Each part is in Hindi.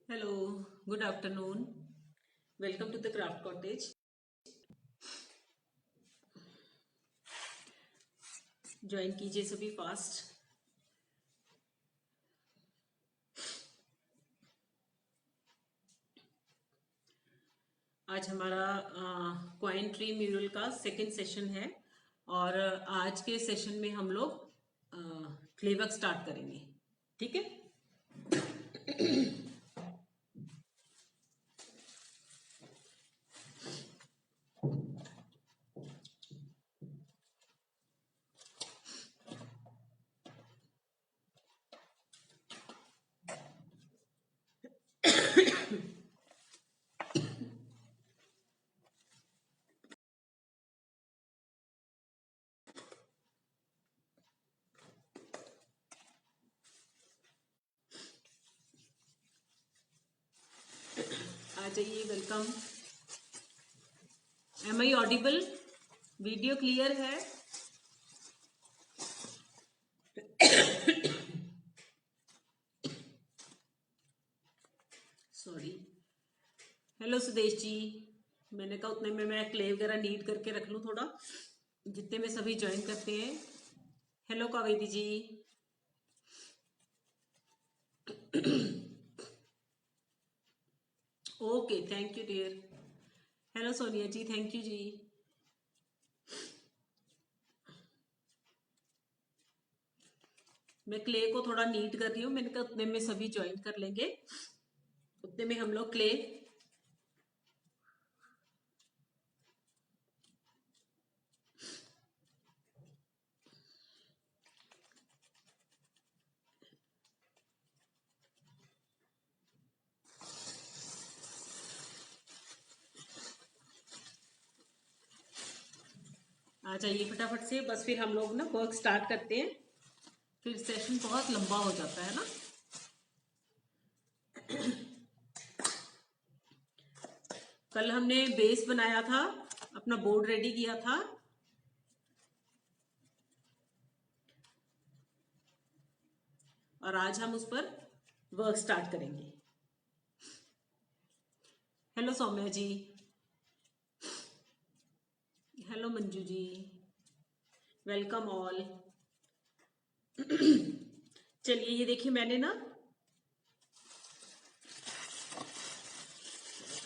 Hello, good afternoon. Welcome to the Craft Cottage. Join कीजिए सभी फास्ट। आज हमारा क्वाइन ट्री म्यूरल का सेकंड सेशन है और आज के सेशन में हम लोग क्ले वर्क स्टार्ट करेंगे। ठीक है। आ जाइए, welcome. Am I audible? Video clear है? सॉरी। हेलो सुदेश जी। मैंने कहा उतने में मैं क्ले वगैरह नीट करके रख लूं थोड़ा, जितने में सभी ज्वाइन करते हैं। Hello Kaveri ji. Okay, thank you dear. Hello Sonia ji, thank you जी। मैं क्ले को थोड़ा नीट कर रही हूँ, मैंने कहा उतने में सभी ज्वाइन कर लेंगे, उतने में हम लोग क्ले आ जाइए फटाफट से। बस फिर हम लोग ना वर्क स्टार्ट करते हैं, फिर सेशन बहुत लंबा हो जाता है ना। कल हमने बेस बनाया था, अपना बोर्ड रेडी किया था, और आज हम उस पर वर्क स्टार्ट करेंगे। Hello Saumya ji. Hello Manju ji. Welcome all. चलिए, ये देखिए मैंने ना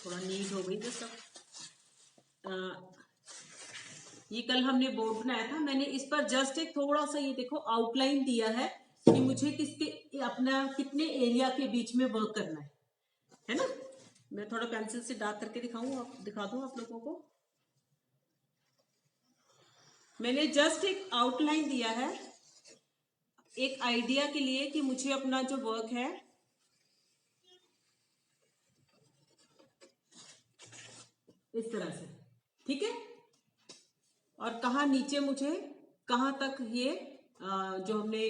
थोड़ा नीट हो गई जो सब। ये कल हमने बोर्ड बनाया था, मैंने इस पर जस्ट एक थोड़ा सा ये देखो आउटलाइन दिया है कि मुझे किसके अपना कितने एरिया के बीच में वर्क करना है ना। मैं थोड़ा पेंसिल से डार्क करके दिखा दूं आप लोगों को। मैंने जस्ट एक आउटलाइन दिया है, एक आइडिया के लिए कि मुझे अपना जो वर्क है इस तरह से, ठीक है। और कहाँ नीचे मुझे कहाँ तक ये जो हमने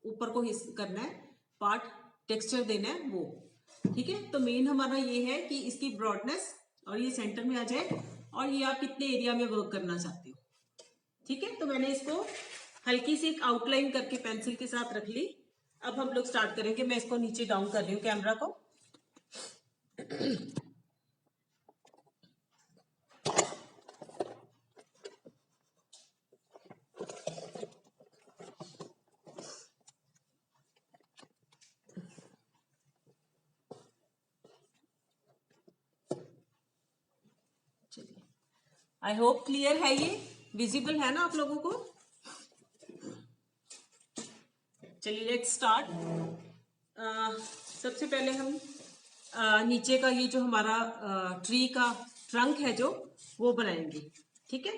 ऊपर को करना है पार्ट टेक्सचर देना है वो, ठीक है। तो मेन हमारा ये है कि इसकी ब्रॉडनेस और ये सेंटर में आ जाए, और ये आप कितने एरिया में वर्क करना चाहते हो, ठीक है। तो मैंने इसको हल्की सी एक आउटलाइन करके पेंसिल के साथ रख ली। अब हम लोग स्टार्ट करेंगे। मैं इसको नीचे डाउन कर रही हूँ कैमरा को। चलिए, आई होप क्लियर है, ये विजिबल है ना आप लोगों को। चलिए लेट्स स्टार्ट। सबसे पहले हम नीचे का ये जो हमारा ट्री का ट्रंक है जो वो बनाएंगे, ठीक है।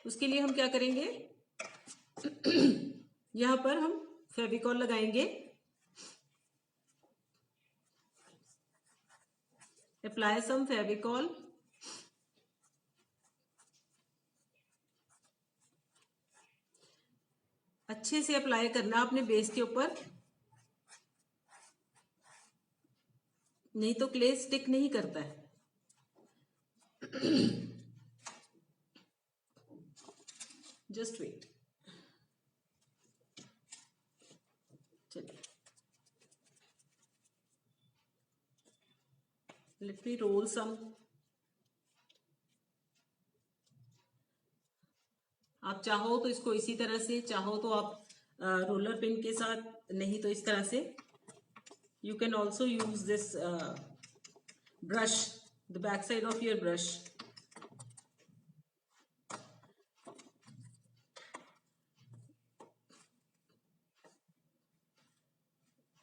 उसके लिए हम क्या करेंगे, यहाँ पर हम फेविकॉल लगाएंगे, अप्लाई सम फेविकॉल। अच्छे से अप्लाई करना अपने बेस के ऊपर, नहीं तो क्ले स्टिक नहीं करता है। Just wait. चलिए लेट मी रोल सम। आप चाहो तो इसको इसी तरह से, चाहो तो आप रोलर पिन के साथ, नहीं तो इस तरह से। You can also use this brush, the back side of your brush.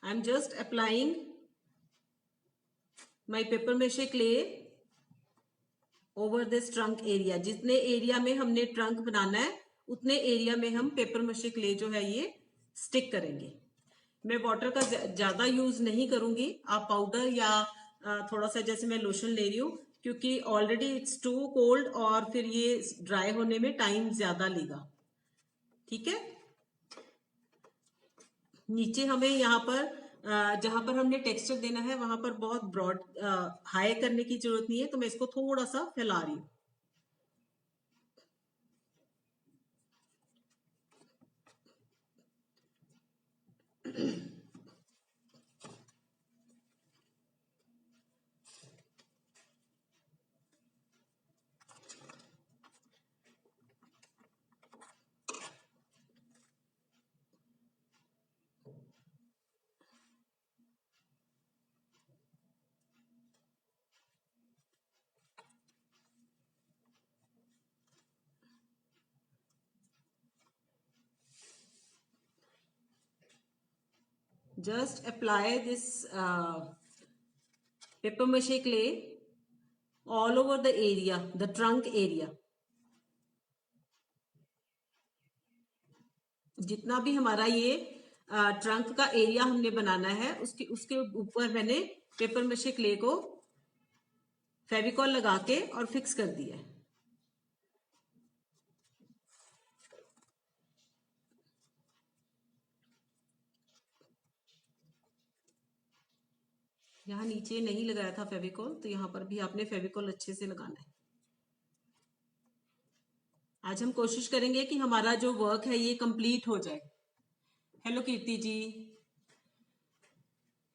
I am just applying my paper mache clay over this trunk area. जितने एरिया में हमने ट्रंक बनाना है उतने एरिया में हम पेपर मशे क्ले जो है ये स्टिक करेंगे। मैं वाटर का ज्यादा यूज नहीं करूंगी, आप पाउडर या थोड़ा सा, जैसे मैं लोशन ले रही हूँ, क्योंकि ऑलरेडी इट्स टू कोल्ड और फिर ये ड्राई होने में टाइम ज्यादा लेगा। ठीक है, नीचे हमें यहाँ पर जहां पर हमने टेक्सचर देना है वहां पर बहुत ब्रॉड हाई करने की जरूरत नहीं है, तो मैं इसको थोड़ा सा फैला रही हूँ। Just apply this paper mache clay all over the area, the trunk area. जितना भी हमारा ये ट्रंक का एरिया हमने बनाना है उसके उसके ऊपर मैंने पेपर मशे क्ले को फेविकॉल लगा के और फिक्स कर दिया है। यहाँ नीचे नहीं लगाया था फेविकॉल, तो यहाँ पर भी आपने फेविकॉल अच्छे से लगाना है। आज हम कोशिश करेंगे कि हमारा जो वर्क है ये कंप्लीट हो जाए। हेलो कीर्ति जी,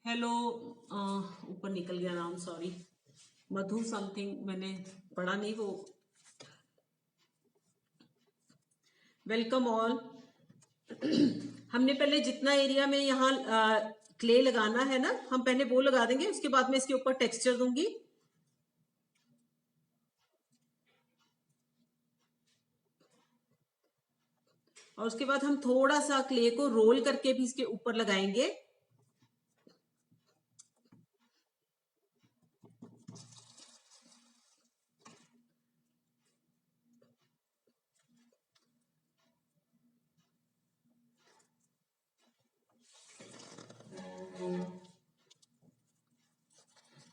हेलो, ऊपर निकल गया नाम, सॉरी, मधु समथिंग, मैंने पढ़ा नहीं वो। Welcome all. हमने पहले जितना एरिया में यहाँ क्ले लगाना है ना, हम पहले वो लगा देंगे, उसके बाद में इसके ऊपर टेक्सचर दूंगी। और उसके बाद हम थोड़ा सा क्ले को रोल करके भी इसके ऊपर लगाएंगे।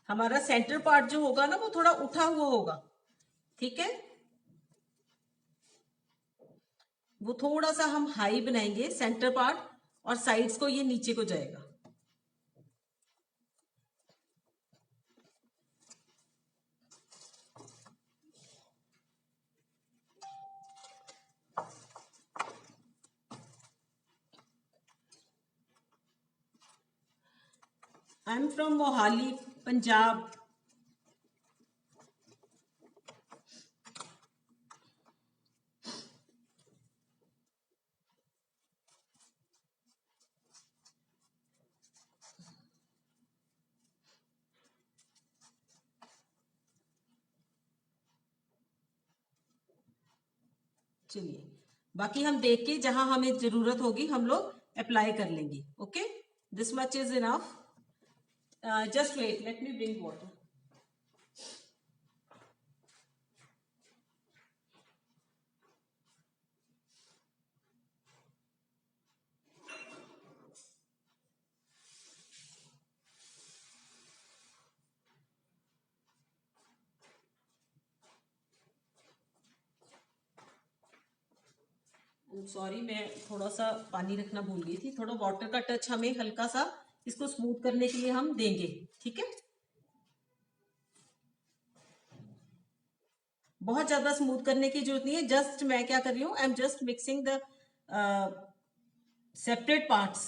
हमारा सेंटर पार्ट जो होगा ना वो थोड़ा उठा हुआ होगा, ठीक है, वो थोड़ा सा हम हाई बनाएंगे सेंटर पार्ट, और साइड्स को ये नीचे को जाएगा। I am from Mohali, Punjab. चलिए, बाकी हम देख के जहां हमें जरूरत होगी हम लोग अप्लाई कर लेंगे। Okay, this much is enough. Just wait, let me bring water. Sorry, मैं थोड़ा सा पानी रखना भूल गई थी। थोड़ा वाटर का टच हमें हल्का सा इसको स्मूथ करने के लिए हम देंगे, ठीक है। बहुत ज्यादा स्मूथ करने की जरूरत नहीं है। जस्ट मैं क्या कर रही हूँ, आई am just mixing the separate parts.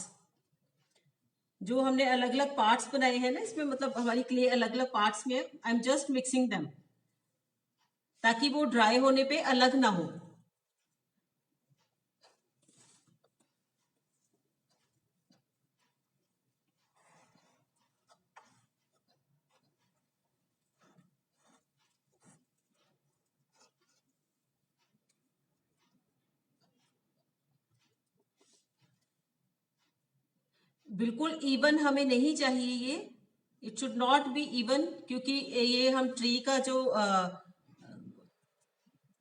जो हमने अलग अलग पार्ट्स बनाए हैं ना इसमें, मतलब हमारी क्ले अलग अलग पार्ट्स में, आई एम जस्ट मिक्सिंग देम ताकि वो ड्राई होने पे अलग ना हो। बिल्कुल इवन हमें नहीं चाहिए ये, it should not be even, क्योंकि ये हम ट्री का जो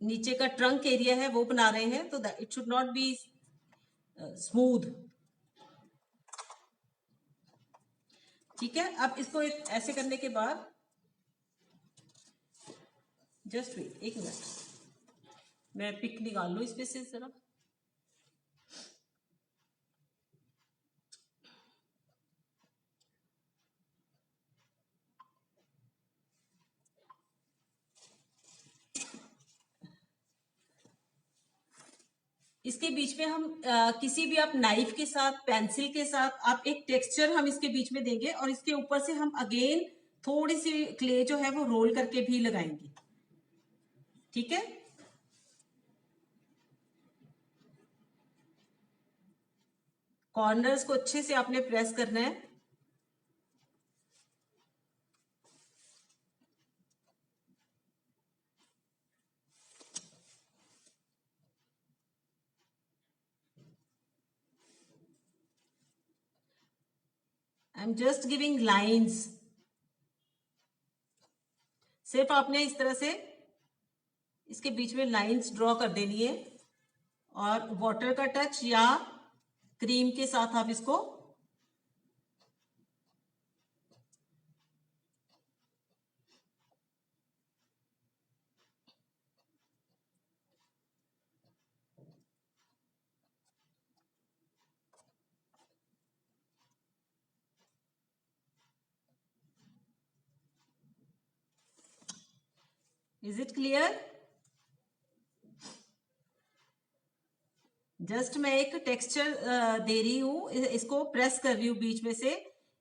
नीचे का ट्रंक एरिया है वो बना रहे हैं, तो it should not be smooth. ठीक है, अब इसको ऐसे करने के बाद जस्ट वेट, एक मिनट, मैं पिक निकाल लूं इसमें से जरा। इसके बीच में हम किसी भी आप नाइफ के साथ, पेंसिल के साथ आप एक टेक्सचर हम इसके बीच में देंगे, और इसके ऊपर से हम अगेन थोड़ी सी क्ले जो है वो रोल करके भी लगाएंगे। ठीक है, कॉर्नर्स को अच्छे से आपने प्रेस करना है। आई एम जस्ट गिविंग लाइंस, सिर्फ आपने इस तरह से इसके बीच में लाइंस ड्रॉ कर देनी है, और वाटर का टच या क्रीम के साथ आप इसको इज इट क्लियर? जस्ट मैं एक टेक्सचर दे रही हूं, इसको प्रेस कर रही हूं बीच में से।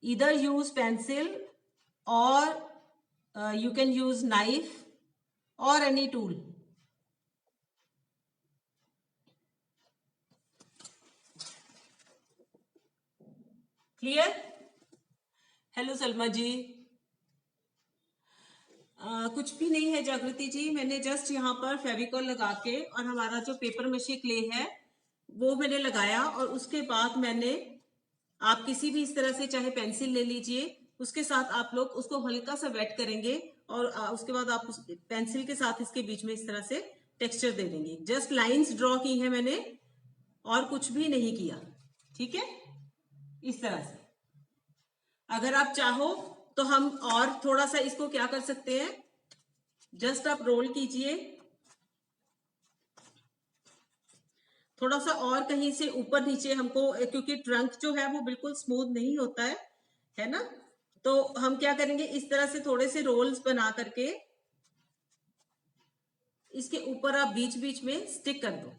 इधर यूज पेंसिल, और यू कैन यूज नाइफ और any tool. Clear? Hello Salma ji. कुछ भी नहीं है जागृति जी, मैंने जस्ट यहाँ पर फेविकॉल लगा के और हमारा जो पेपर मशी क्ले है वो मैंने लगाया, और उसके बाद मैंने, आप किसी भी इस तरह से चाहे पेंसिल ले लीजिए, उसके साथ आप लोग उसको हल्का सा वेट करेंगे, और उसके बाद आप उस पेंसिल के साथ इसके बीच में इस तरह से टेक्सचर दे देंगे। जस्ट लाइंस ड्रॉ की है मैंने, और कुछ भी नहीं किया। ठीक है, इस तरह से। अगर आप चाहो तो हम और थोड़ा सा इसको क्या कर सकते हैं, जस्ट आप रोल कीजिए थोड़ा सा, और कहीं से ऊपर नीचे हमको, क्योंकि ट्रंक जो है वो बिल्कुल स्मूथ नहीं होता है ना, तो हम क्या करेंगे, इस तरह से थोड़े से रोल्स बना करके इसके ऊपर आप बीच बीच में स्टिक कर दो।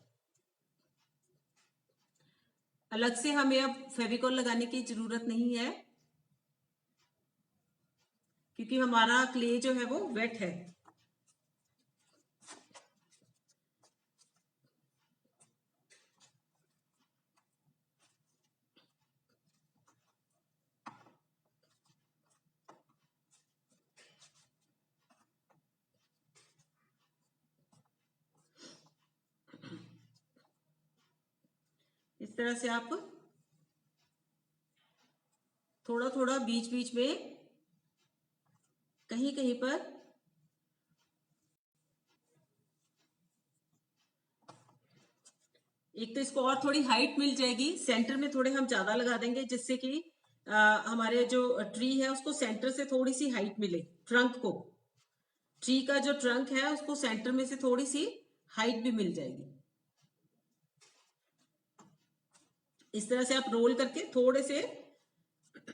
अलग से हमें अब फेविकॉल लगाने की जरूरत नहीं है, क्योंकि हमारा क्ले जो है वो वेट है। इस तरह से आप थोड़ा थोड़ा बीच बीच में कहीं कहीं पर एक तो इसको और थोड़ी हाइट मिल जाएगी, सेंटर में थोड़े हम ज्यादा लगा देंगे, जिससे कि हमारे जो ट्री है उसको सेंटर से थोड़ी सी हाइट मिले, ट्रंक को, ट्री का जो ट्रंक है उसको सेंटर में से थोड़ी सी हाइट भी मिल जाएगी। इस तरह से आप रोल करके थोड़े से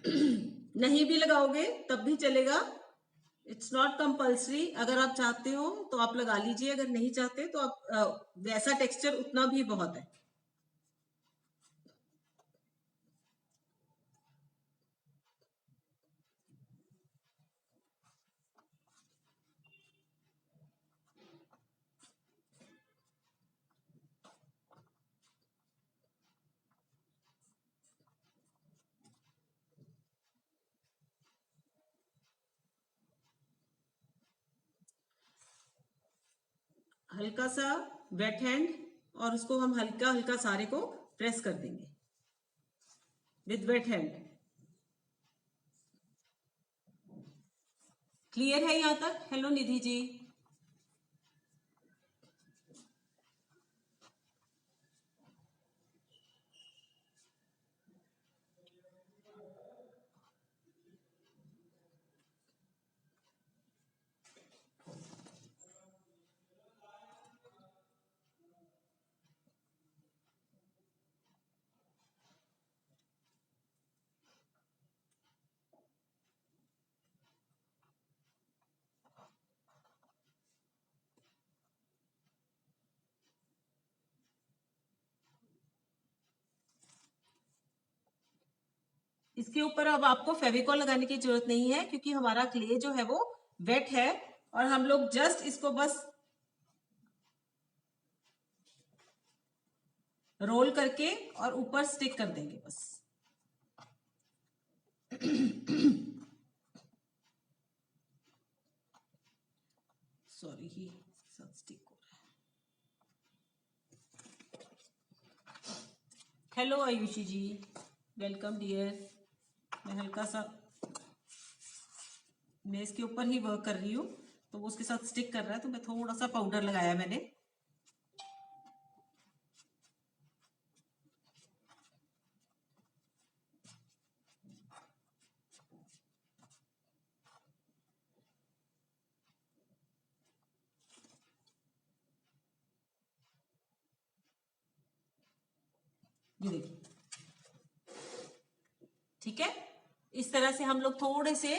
नहीं भी लगाओगे तब भी चलेगा, इट्स नॉट कंपल्सरी। अगर आप चाहते हो तो आप लगा लीजिए, अगर नहीं चाहते तो आप वैसा टेक्सचर उतना भी बहुत है। हल्का सा वेट हैंड, और उसको हम हल्का हल्का सारे को प्रेस कर देंगे विद वेट हैंड। क्लियर है यहां तक? हेलो निधि जी। इसके ऊपर अब आपको फेविकॉल लगाने की जरूरत नहीं है, क्योंकि हमारा क्ले जो है वो वेट है, और हम लोग जस्ट इसको बस रोल करके और ऊपर स्टिक कर देंगे बस। सॉरी, ही सब स्टिक हो रहा है। हेलो आयुषी जी, वेलकम डियर। मैं हल्का सा, मैं इसके ऊपर ही वर्क कर रही हूँ, तो वो उसके साथ स्टिक कर रहा है, तो मैं थोड़ा सा पाउडर लगाया मैंने। ये देखिए, ठीक है। इस तरह से हम लोग थोड़े से,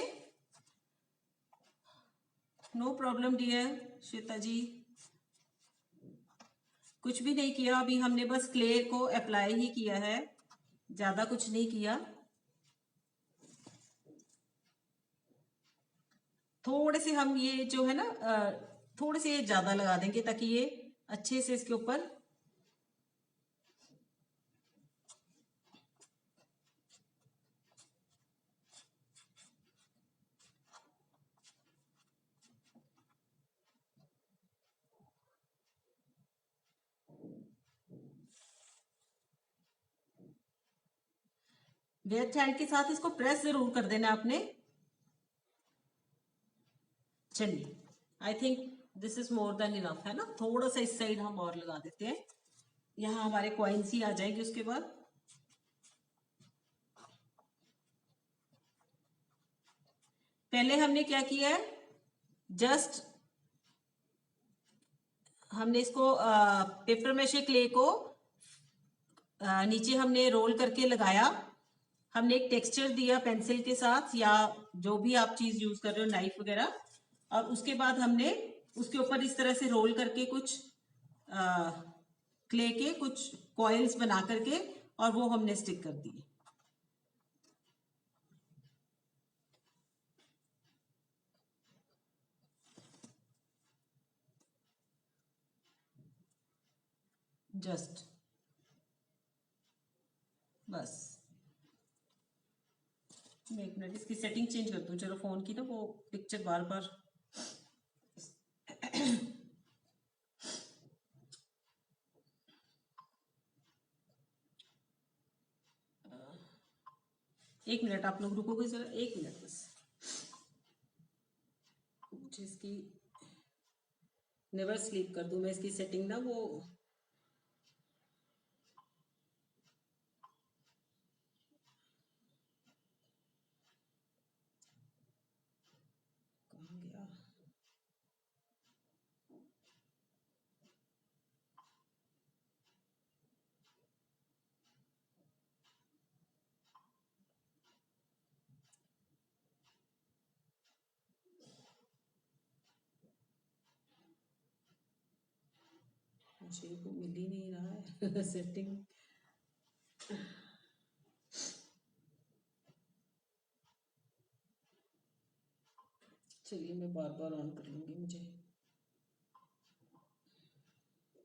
नो प्रॉब्लम डियर श्वेता जी, कुछ भी नहीं किया अभी हमने, बस क्ले को अप्लाई ही किया है, ज्यादा कुछ नहीं किया। थोड़े से हम ये जो है ना, थोड़े से ज्यादा लगा देंगे ताकि ये अच्छे से इसके ऊपर, वेट हैंड के साथ इसको प्रेस जरूर कर देना आपने। चलिए, I think this is more than enough, है ना। थोड़ा सा इस साइड हम और लगा देते हैं, यहाँ हमारे कॉइन्स ही आ जाएंगे उसके बाद। पहले हमने क्या किया है, जस्ट हमने इसको पेपर मेशे क्ले को नीचे हमने रोल करके लगाया, हमने एक टेक्सचर दिया पेंसिल के साथ, या जो भी आप चीज यूज कर रहे हो, नाइफ वगैरह, और उसके बाद हमने उसके ऊपर इस तरह से रोल करके कुछ क्ले के कुछ कॉइल्स बना करके, और वो हमने स्टिक कर दिए। जस्ट बस, मैं एक मिनट इसकी सेटिंग चेंज करती हूँ, चलो फोन की ना वो पिक्चर बार बार। एक मिनट आप लोग रुकोगे जरा, एक मिनट बस, मुझे इसकी नेवर स्लीप कर दूं मैं, इसकी सेटिंग ना वो, कहाँ गया। मुझे वो मिल ही नहीं रहा है सेटिंग। चलिए मैं बार बार ऑन कर लूंगी, मुझे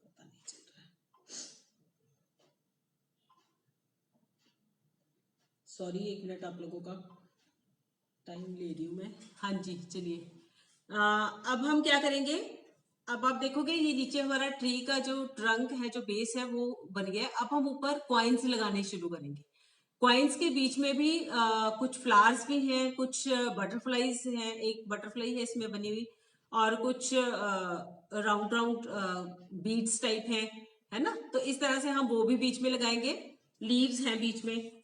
पता नहीं चल रहा है, सॉरी, एक मिनट आप लोगों का टाइम ले रही हूँ मैं। हाँ जी, चलिए अब हम क्या करेंगे, अब आप देखोगे ये नीचे हमारा ट्री का जो ट्रंक है, जो बेस है, वो बन गया है। अब हम ऊपर कॉइन्स लगाने शुरू करेंगे। कॉइन्स के बीच में भी कुछ फ्लावर्स भी हैं, कुछ बटरफ्लाईज हैं, एक बटरफ्लाई है इसमें बनी हुई, और कुछ राउंड राउंड बीड्स टाइप है ना। तो इस तरह से हम वो भी बीच में लगाएंगे। लीव्स हैं बीच में।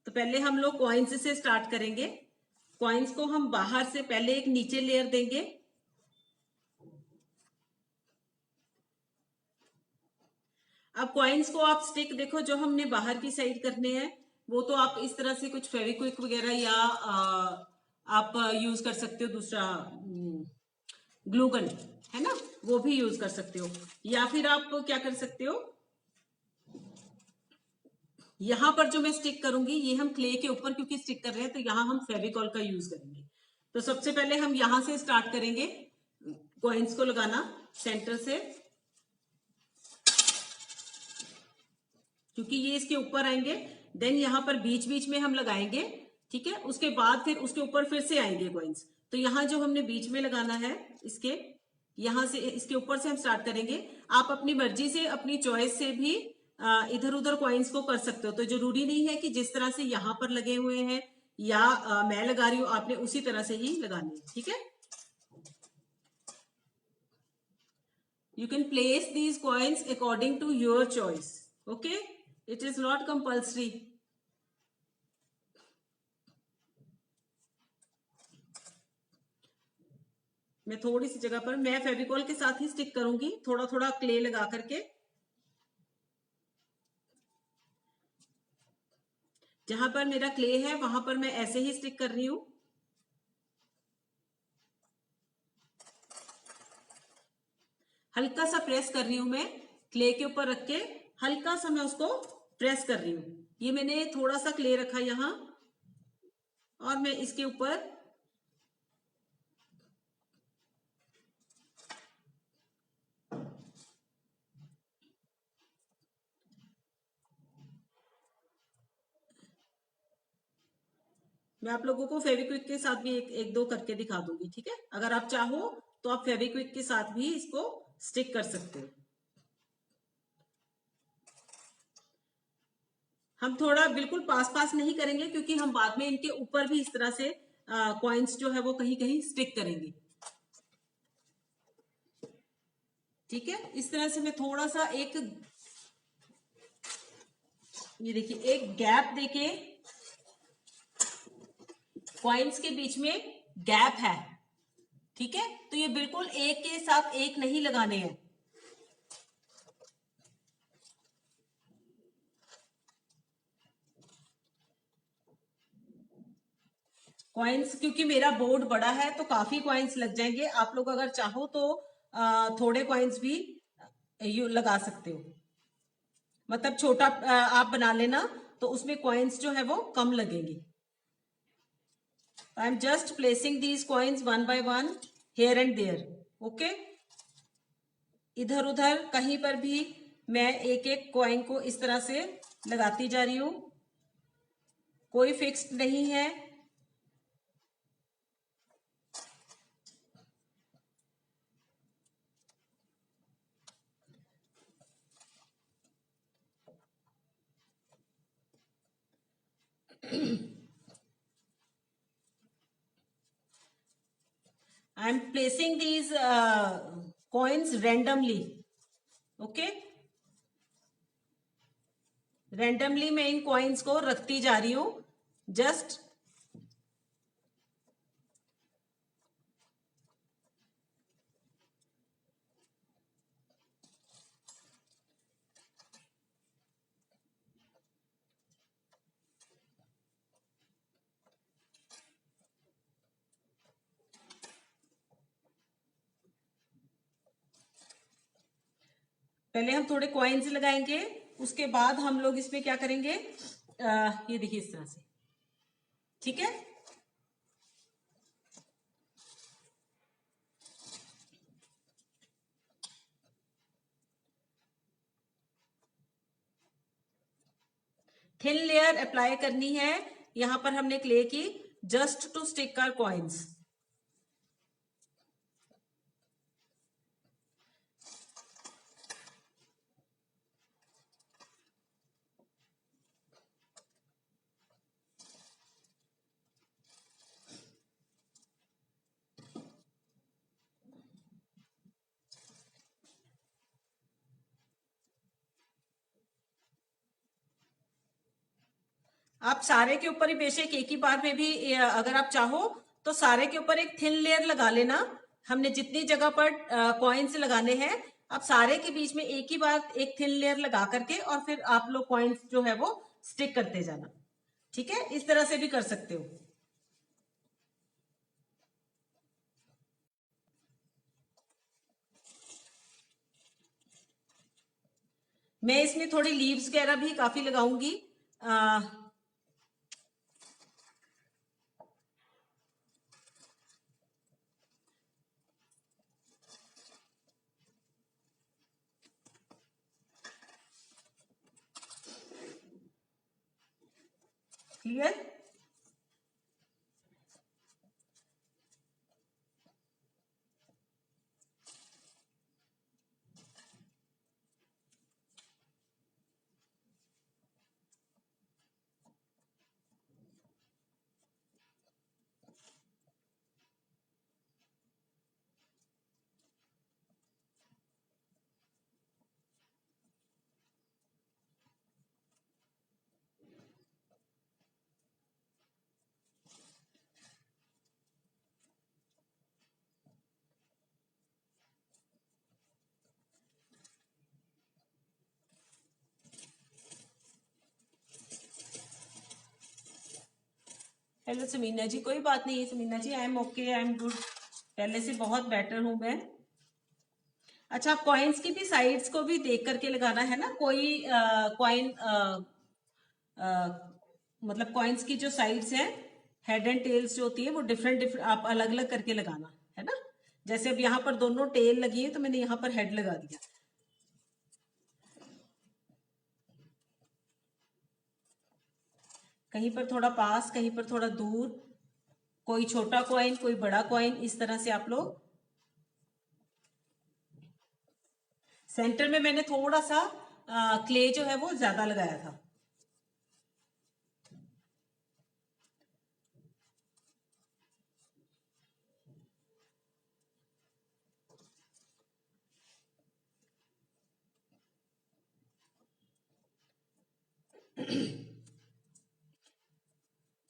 तो पहले हम लोग कॉइन्स से स्टार्ट करेंगे। कॉइन्स को हम बाहर से पहले एक नीचे लेयर देंगे। अब कॉइन्स को आप स्टिक देखो, जो हमने बाहर की साइड करने हैं वो तो आप इस तरह से कुछ फेविक्विक वगैरह या आप यूज कर सकते हो दूसरा ग्लू गन, है ना, वो भी यूज कर सकते हो। या फिर आप क्या कर सकते हो, यहां पर जो मैं स्टिक करूंगी ये हम क्ले के ऊपर क्योंकि स्टिक कर रहे हैं, तो यहां हम फेविकॉल का यूज करेंगे। तो सबसे पहले हम यहां से स्टार्ट करेंगे कॉइन्स को लगाना सेंटर से, क्योंकि ये इसके ऊपर आएंगे। देन यहाँ पर बीच बीच में हम लगाएंगे, ठीक है। उसके बाद फिर उसके ऊपर फिर से आएंगे कॉइन्स। तो यहाँ जो हमने बीच में लगाना है, इसके यहाँ से इसके ऊपर से हम स्टार्ट करेंगे। आप अपनी मर्जी से, अपनी चॉइस से भी इधर उधर कॉइन्स को कर सकते हो। तो जरूरी नहीं है कि जिस तरह से यहाँ पर लगे हुए हैं या मैं लगा रही हूँ, आपने उसी तरह से ही लगाने हैं, ठीक है। You can place these coins according to your choice. Okay, it is not compulsory. मैं थोड़ी सी जगह पर मैं फेविकॉल के साथ ही स्टिक करूंगी, थोड़ा थोड़ा क्ले लगा करके। जहां पर मेरा क्ले है वहां पर मैं ऐसे ही स्टिक कर रही हूं। हल्का सा प्रेस कर रही हूं मैं, क्ले के ऊपर रख के हल्का सा मैं उसको प्रेस कर रही हूं। ये मैंने थोड़ा सा क्ले रखा यहां और मैं इसके ऊपर मैं आप लोगों को फेविक्विक के साथ भी एक दो करके दिखा दूंगी, ठीक है। अगर आप चाहो तो आप फेविक्विक के साथ भी इसको स्टिक कर सकते हो। हम थोड़ा बिल्कुल पास पास नहीं करेंगे क्योंकि हम बाद में इनके ऊपर भी इस तरह से कॉइन्स जो है वो कहीं कहीं स्टिक करेंगे, ठीक है। इस तरह से मैं थोड़ा सा एक, ये देखिए, एक गैप देके, कॉइन्स के बीच में गैप है, ठीक है। तो ये बिल्कुल एक के साथ एक नहीं लगाने हैं। कॉइन्स क्योंकि मेरा बोर्ड बड़ा है तो काफी कॉइन्स लग जाएंगे। आप लोग अगर चाहो तो थोड़े कॉइन्स भी यू लगा सकते हो। मतलब छोटा आप बना लेना तो उसमें कॉइन्स जो है वो कम लगेंगे। I am just placing these coins one by one here and there. Okay, इधर उधर कहीं पर भी मैं एक एक कॉइन को इस तरह से लगाती जा रही हूं, कोई फिक्स्ड नहीं है। I am placing these coins randomly. Okay, randomly मैं इन coins को रखती जा रही हूं। जस्ट पहले हम थोड़े कॉइन्स लगाएंगे, उसके बाद हम लोग इसमें क्या करेंगे, ये देखिए इस तरह से, ठीक है। थिन लेयर अप्लाई करनी है यहां पर हमने क्ले की, just to stick our coins. आप सारे के ऊपर ही बेशक एक ही बार में भी अगर आप चाहो तो सारे के ऊपर एक थिन लेयर लगा लेना। हमने जितनी जगह पर कॉइन्स लगाने हैं, आप सारे के बीच में एक ही बार एक थिन लेयर लगा करके और फिर आप लोग कॉइन्स जो है वो स्टिक करते जाना। ठीक है, इस तरह से भी कर सकते हो। मैं इसमें थोड़ी लीव्स वगैरह भी काफी लगाऊंगी। क्लियर? हेलो समीना जी, कोई बात नहीं है Sameena ji, I am okay, I am good, पहले से बहुत बेटर हूं मैं। अच्छा, कॉइन्स की भी साइड्स को भी देख करके लगाना है ना। कोई कॉइन मतलब कॉइन्स की जो साइड्स हैं, हेड एंड टेल्स जो होती है वो डिफरेंट डिफरेंट आप अलग अलग करके लगाना है ना। जैसे अब यहाँ पर दोनों टेल लगी है तो मैंने यहाँ पर हेड लगा दिया। कहीं पर थोड़ा पास, कहीं पर थोड़ा दूर, कोई छोटा कॉइन कोई बड़ा कॉइन, इस तरह से आप लोग। सेंटर में मैंने थोड़ा सा क्ले जो है वो ज्यादा लगाया था।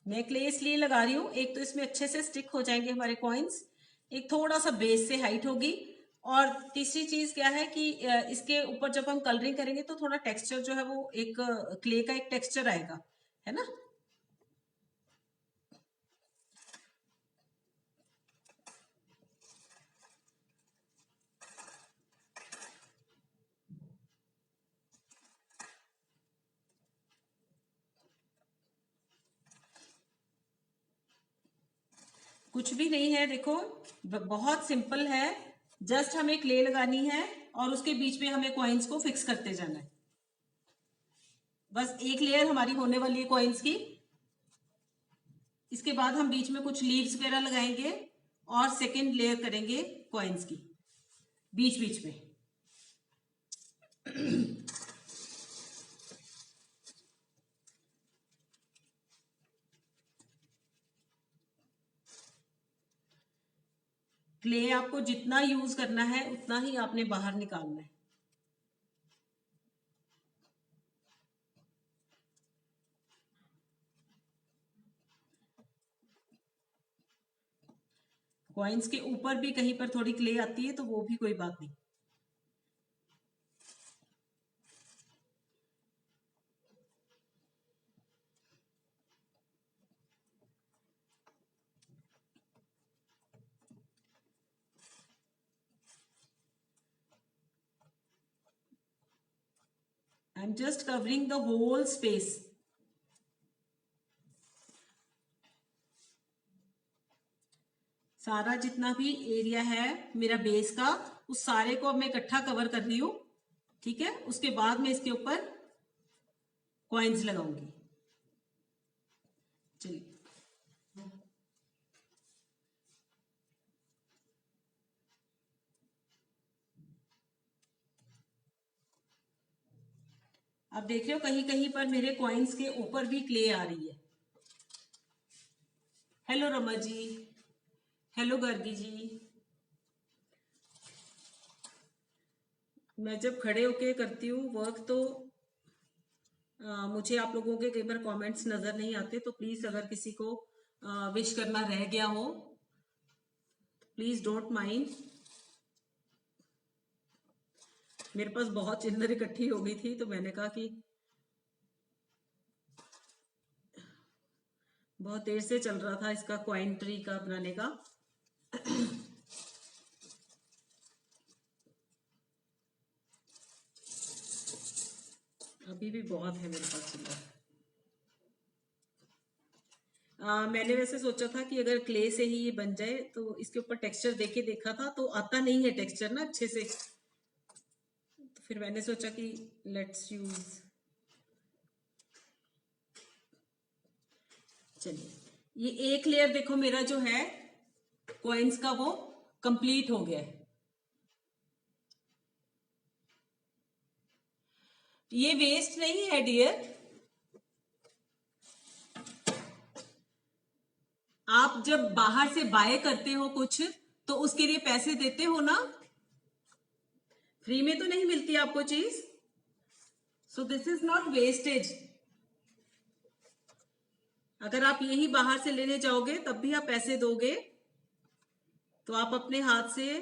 मैं क्ले इसलिए लगा रही हूँ, एक तो इसमें अच्छे से स्टिक हो जाएंगे हमारे कॉइन्स, एक थोड़ा सा बेस से हाइट होगी, और तीसरी चीज क्या है कि इसके ऊपर जब हम कलरिंग करेंगे तो थोड़ा टेक्सचर जो है वो एक क्ले का एक टेक्सचर आएगा, है ना। कुछ भी नहीं है, देखो बहुत सिंपल है। जस्ट हमें क्ले लगानी है और उसके बीच में हमें कॉइन्स को फिक्स करते जाना है। बस एक लेयर हमारी होने वाली है कॉइन्स की। इसके बाद हम बीच में कुछ लीव्स वगैरह लगाएंगे और सेकेंड लेयर करेंगे कॉइन्स की बीच बीच में। क्ले आपको जितना यूज करना है उतना ही आपने बाहर निकालना है। कॉइन्स के ऊपर भी कहीं पर थोड़ी क्ले आती है तो वो भी कोई बात नहीं। I am just covering the whole space. सारा जितना भी एरिया है मेरा बेस का, उस सारे को अब मैं इकट्ठा कवर कर रही हूँ। ठीक है, उसके बाद मैं इसके ऊपर कॉइन्स लगाऊंगी। चलिए, अब देख रहे हो कहीं कहीं पर मेरे कॉइन्स के ऊपर भी क्ले आ रही है। हेलो रमा जी, हेलो गर्गी जी। मैं जब खड़े होके करती हूँ वर्क तो मुझे आप लोगों के कई बार कमेंट्स नजर नहीं आते, तो प्लीज अगर किसी को विश करना रह गया हो, प्लीज डोंट माइंड। मेरे पास बहुत चिल्लर इकट्ठी हो गई थी, तो मैंने कहा कि बहुत देर से चल रहा था इसका कॉइन ट्री का बनाने का। अभी भी बहुत है मेरे पास चिल्लर। मैंने वैसे सोचा था कि अगर क्ले से ही ये बन जाए, तो इसके ऊपर टेक्सचर देके देखा था, तो आता नहीं है टेक्सचर ना अच्छे से, तो फिर मैंने सोचा कि लेट्स यूज। चलिए, ये एक लेयर देखो मेरा जो है कॉइन्स का वो कंप्लीट हो गया है। ये वेस्ट नहीं है डियर, आप जब बाहर से बाय करते हो कुछ, तो उसके लिए पैसे देते हो ना, फ्री में तो नहीं मिलती आपको चीज। So this is not wastage. अगर आप यही बाहर से लेने जाओगे तब भी आप पैसे दोगे, तो आप अपने हाथ से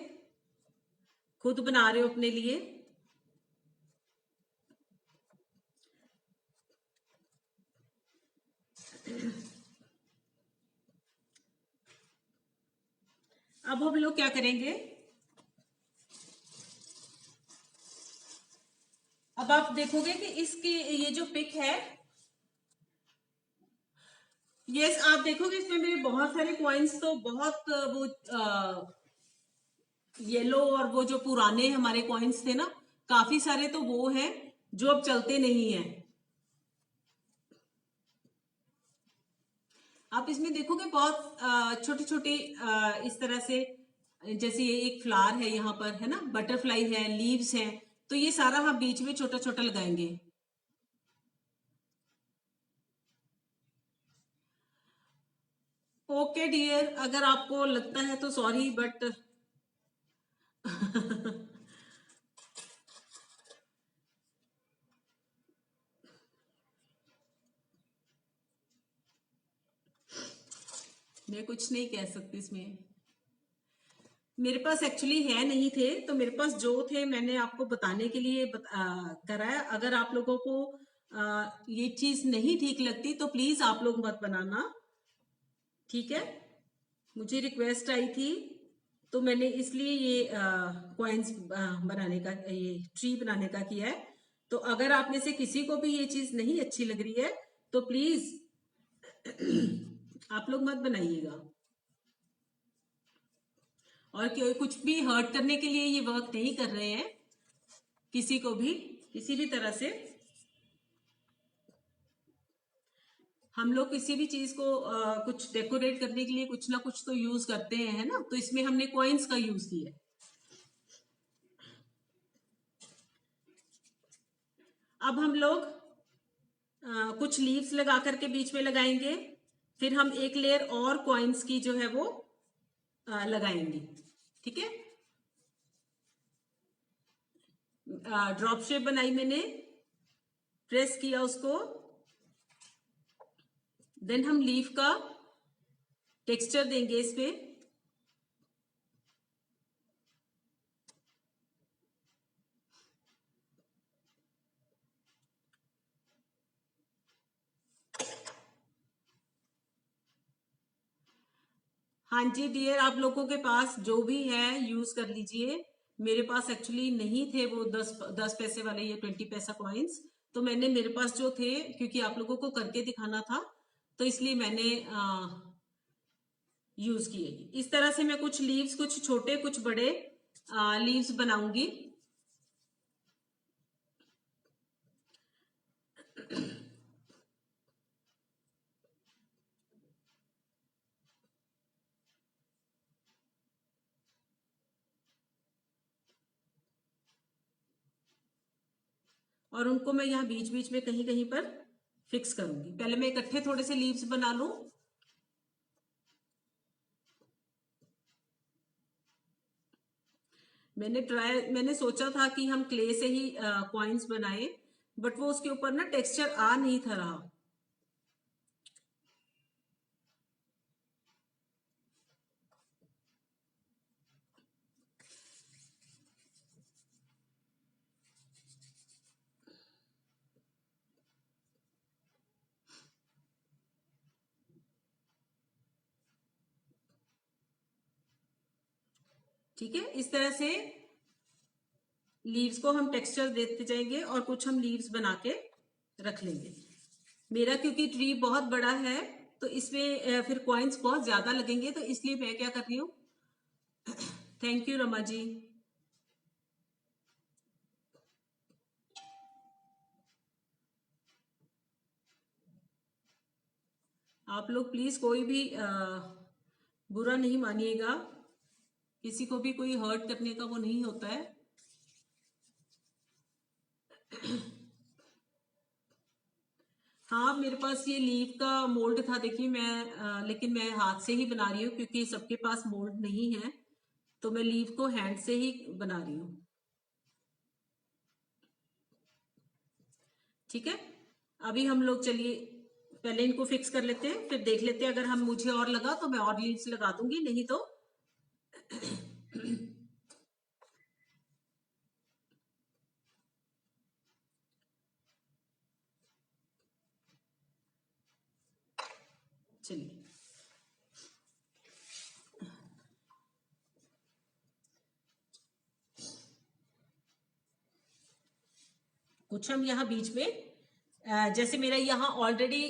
खुद बना रहे हो अपने लिए। अब हम लोग क्या करेंगे, अब आप देखोगे कि इसकी ये जो पिक है, यस आप देखोगे इसमें मेरे बहुत सारे कॉइन्स, तो बहुत वो येलो, और वो जो पुराने हमारे कॉइन्स थे ना, काफी सारे तो वो हैं जो अब चलते नहीं हैं। आप इसमें देखोगे बहुत छोटी छोटी इस तरह से, जैसे ये एक फ्लावर है यहाँ पर है ना, बटरफ्लाई है, लीव्स हैं, तो ये सारा हम बीच में छोटा छोटा लगाएंगे। ओके डियर, अगर आपको लगता है तो सॉरी, बट मैं कुछ नहीं कह सकती इसमें। मेरे पास एक्चुअली है नहीं थे, तो मेरे पास जो थे मैंने आपको बताने के लिए कराया। अगर आप लोगों को ये चीज नहीं ठीक लगती तो प्लीज आप लोग मत बनाना, ठीक है। मुझे रिक्वेस्ट आई थी, तो मैंने इसलिए ये कॉइन्स बनाने का, ये ट्री बनाने का किया है। तो अगर आप में से किसी को भी ये चीज नहीं अच्छी लग रही है, तो प्लीज आप लोग मत बनाइएगा। और कुछ भी हर्ट करने के लिए ये वर्क नहीं कर रहे हैं किसी को भी, किसी भी तरह से। हम लोग किसी भी चीज को कुछ डेकोरेट करने के लिए कुछ ना कुछ तो यूज करते हैं, है ना, तो इसमें हमने कॉइन्स का यूज किया है। अब हम लोग कुछ लीव्स लगा करके बीच में लगाएंगे, फिर हम एक लेयर और कॉइन्स की जो है वो लगाएंगे, ठीक है। ड्रॉप शेप बनाई मैंने, प्रेस किया उसको, देन हम लीफ का टेक्सचर देंगे इस पे। हाँ जी डियर, आप लोगों के पास जो भी है यूज कर लीजिए। मेरे पास एक्चुअली नहीं थे वो 10 पैसे वाले या 20 पैसा कॉइन्स, तो मैंने, मेरे पास जो थे, क्योंकि आप लोगों को करके दिखाना था, तो इसलिए मैंने यूज किए। इस तरह से मैं कुछ लीव्स, कुछ छोटे कुछ बड़े लीव्स बनाऊंगी। और उनको मैं यहाँ बीच बीच में कहीं कहीं पर फिक्स करूंगी। पहले मैं इकट्ठे थोड़े से लीव्स बना लूं। मैंने सोचा था कि हम क्ले से ही कॉइन्स बनाए, बट वो उसके ऊपर ना टेक्सचर आ नहीं था रहा। ठीक है, इस तरह से लीव्स को हम टेक्सचर देते जाएंगे और कुछ हम लीव्स बना के रख लेंगे। मेरा क्योंकि ट्री बहुत बड़ा है तो इसमें फिर कॉइन्स बहुत ज्यादा लगेंगे, तो इसलिए मैं क्या कर रही हूँ। Thank you Rama ji. आप लोग प्लीज कोई भी बुरा नहीं मानिएगा, किसी को भी कोई हर्ट करने का वो नहीं होता है। हाँ, मेरे पास ये लीव का मोल्ड था, देखिए मैं लेकिन मैं हाथ से ही बना रही हूँ क्योंकि सबके पास मोल्ड नहीं है, तो मैं लीव को हैंड से ही बना रही हूँ। ठीक है, अभी हम लोग चलिए पहले इनको फिक्स कर लेते हैं, फिर देख लेते हैं, अगर हम मुझे और लगा तो मैं और लीव्स लगा दूंगी, नहीं तो चलिए। कुछ हम यहाँ बीच में जैसे मेरा यहाँ ऑलरेडी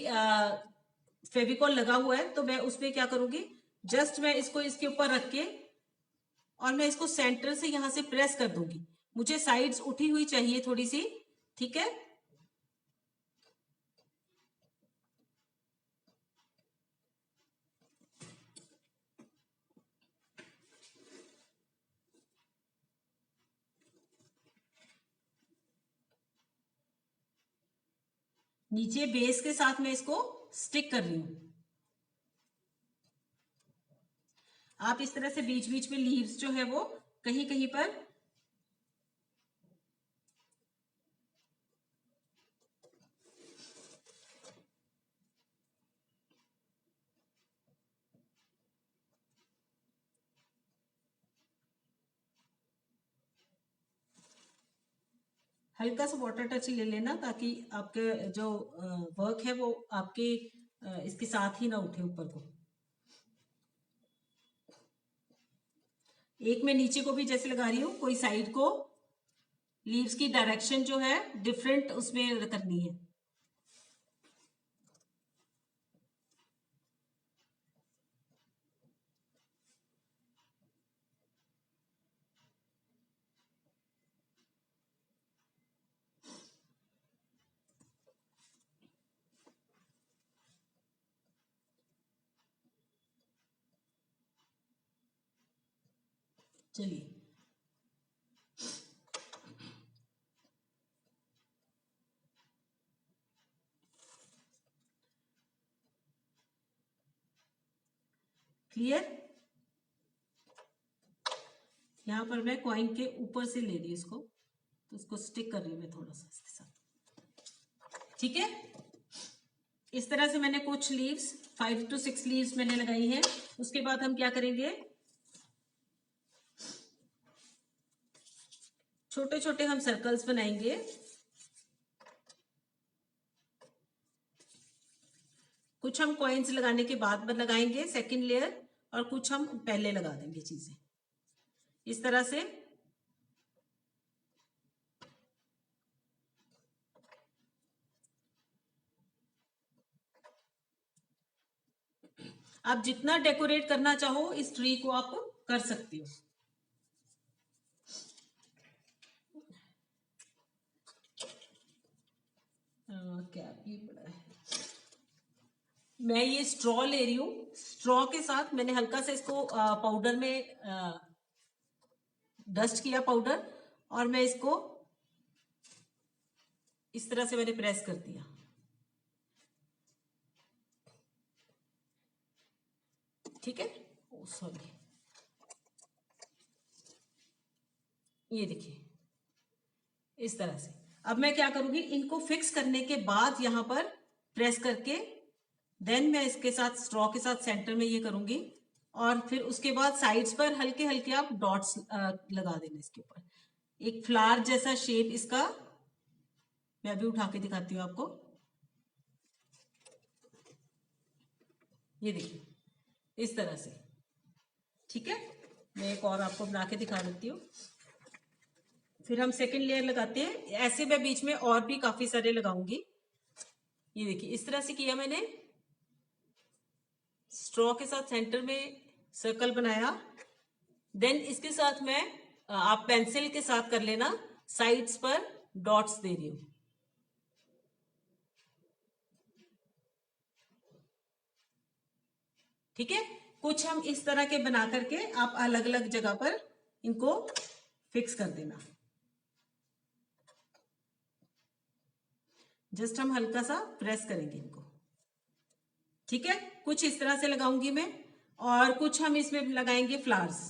फेविकॉल लगा हुआ है, तो मैं उसमें क्या करूंगी, जस्ट मैं इसको इसके ऊपर रख के और मैं इसको सेंटर से यहां से प्रेस कर दूंगी। मुझे साइड्स उठी हुई चाहिए थोड़ी सी। ठीक है, नीचे बेस के साथ मैं इसको स्टिक कर रही हूं। आप इस तरह से बीच बीच में लीव्स जो है वो कहीं कहीं पर हल्का सा वाटर टच ले लेना, ताकि आपके जो वर्क है वो आपके इसके साथ ही ना उठे ऊपर को। एक मैं नीचे को भी जैसे लगा रही हूँ, कोई साइड को लीव्स की डायरेक्शन जो है डिफरेंट उसमें करनी है। चलिए, क्लियर। यहाँ पर मैं कॉइन के ऊपर से ले रही हूँ इसको, तो इसको स्टिक कर रही हूँ मैं थोड़ा सा इसके साथ। ठीक है, इस तरह से मैंने कुछ लीव्स 5 to 6 लीव्स मैंने लगाई हैं। उसके बाद हम क्या करेंगे, छोटे छोटे हम सर्कल्स बनाएंगे। कुछ हम कॉइन्स लगाने के बाद लगाएंगे सेकंड लेयर, और कुछ हम पहले लगा देंगे चीजें इस तरह से। आप जितना डेकोरेट करना चाहो इस ट्री को आप कर सकते हो। क्या ये बड़ा है। मैं ये स्ट्रॉ ले रही हूँ, स्ट्रॉ के साथ मैंने हल्का सा इसको पाउडर में डस्ट किया पाउडर, और मैं इसको इस तरह से मैंने प्रेस कर दिया। ठीक है, सॉरी, ये देखिए इस तरह से। अब मैं क्या करूंगी, इनको फिक्स करने के बाद यहाँ पर प्रेस करके देन मैं इसके साथ स्ट्रॉ के साथ सेंटर में ये करूंगी, और फिर उसके बाद साइड्स पर हल्के हल्के आप डॉट्स लगा देना इसके ऊपर। एक फ्लावर जैसा शेप इसका मैं अभी उठा के दिखाती हूँ आपको। ये देखिए इस तरह से, ठीक है। मैं एक और आपको बना के दिखा देती हूँ, फिर हम सेकंड लेयर लगाते हैं। ऐसे मैं बीच में और भी काफी सारे लगाऊंगी। ये देखिए इस तरह से किया मैंने, स्ट्रॉ के साथ सेंटर में सर्कल बनाया, देन इसके साथ मैं आप पेंसिल के साथ कर लेना, साइड्स पर डॉट्स दे रही हूं, ठीक है। कुछ हम इस तरह के बना करके आप अलग अलग जगह पर इनको फिक्स कर देना। जस्ट हम हल्का सा प्रेस करेंगे इनको, ठीक है। कुछ इस तरह से लगाऊंगी मैं, और कुछ हम इसमें लगाएंगे फ्लावर्स।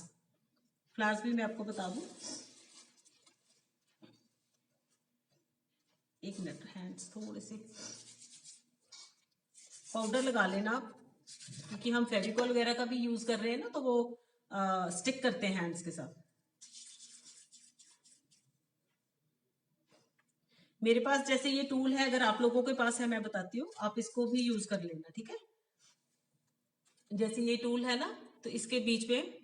फ्लावर्स भी मैं आपको बता दूं, एक मिनट, हैंड्स थोड़े से पाउडर लगा लेना आप, क्योंकि हम फेविकॉल वगैरह का भी यूज कर रहे हैं ना, तो वो स्टिक करते हैं हैंड्स के साथ। मेरे पास जैसे ये टूल है, अगर आप लोगों के पास है मैं बताती हूँ, आप इसको भी यूज कर लेना, ठीक है। जैसे ये टूल है ना, तो इसके बीच में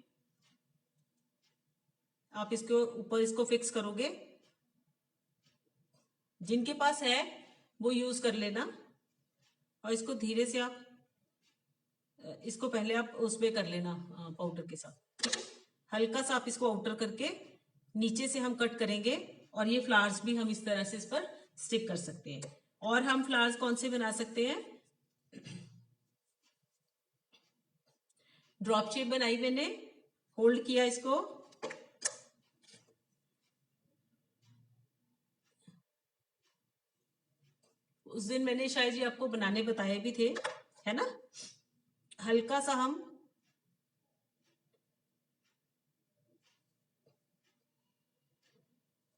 आप इसको ऊपर इसको फिक्स करोगे, जिनके पास है वो यूज कर लेना, और इसको धीरे से आप इसको पहले आप उसमें कर लेना पाउडर के साथ, ठीक है। हल्का सा आप इसको आउटर करके नीचे से हम कट करेंगे, और ये फ्लावर्स भी हम इस तरह से इस पर स्टिक कर सकते हैं। और हम फ्लावर्स कौन से बना सकते हैं, ड्रॉप शेप बनाई मैंने, होल्ड किया इसको, उस दिन मैंने शायद ये आपको बनाने बताए भी थे, है ना। हल्का सा हम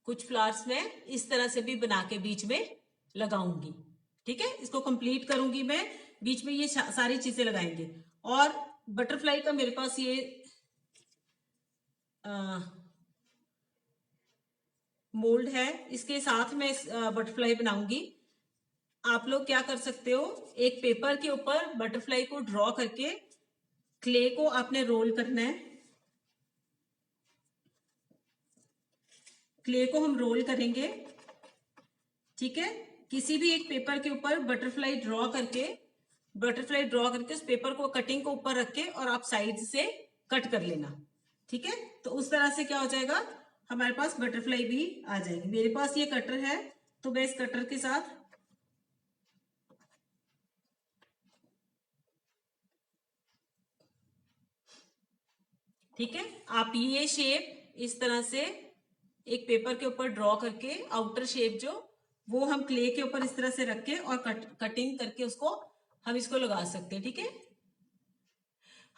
कुछ फ्लावर्स में इस तरह से भी बना के बीच में लगाऊंगी, ठीक है। इसको कंप्लीट करूंगी मैं, बीच में ये सारी चीजें लगाएंगे। और बटरफ्लाई का मेरे पास ये मोल्ड है, इसके साथ मैं बटरफ्लाई बनाऊंगी। आप लोग क्या कर सकते हो, एक पेपर के ऊपर बटरफ्लाई को ड्रॉ करके क्ले को आपने रोल करना है, क्ले को हम रोल करेंगे, ठीक है। किसी भी एक पेपर के ऊपर बटरफ्लाई ड्रॉ करके उस पेपर को कटिंग को ऊपर रख के और आप साइड से कट कर लेना, ठीक है। तो उस तरह से क्या हो जाएगा, हमारे पास बटरफ्लाई भी आ जाएगी। मेरे पास ये कटर है, तो मैं इस कटर के साथ ठीक है, आप ये शेप इस तरह से एक पेपर के ऊपर ड्रॉ करके आउटर शेप जो वो हम क्ले के ऊपर इस तरह से रख के और कटिंग करके उसको हम इसको लगा सकते हैं, ठीक है।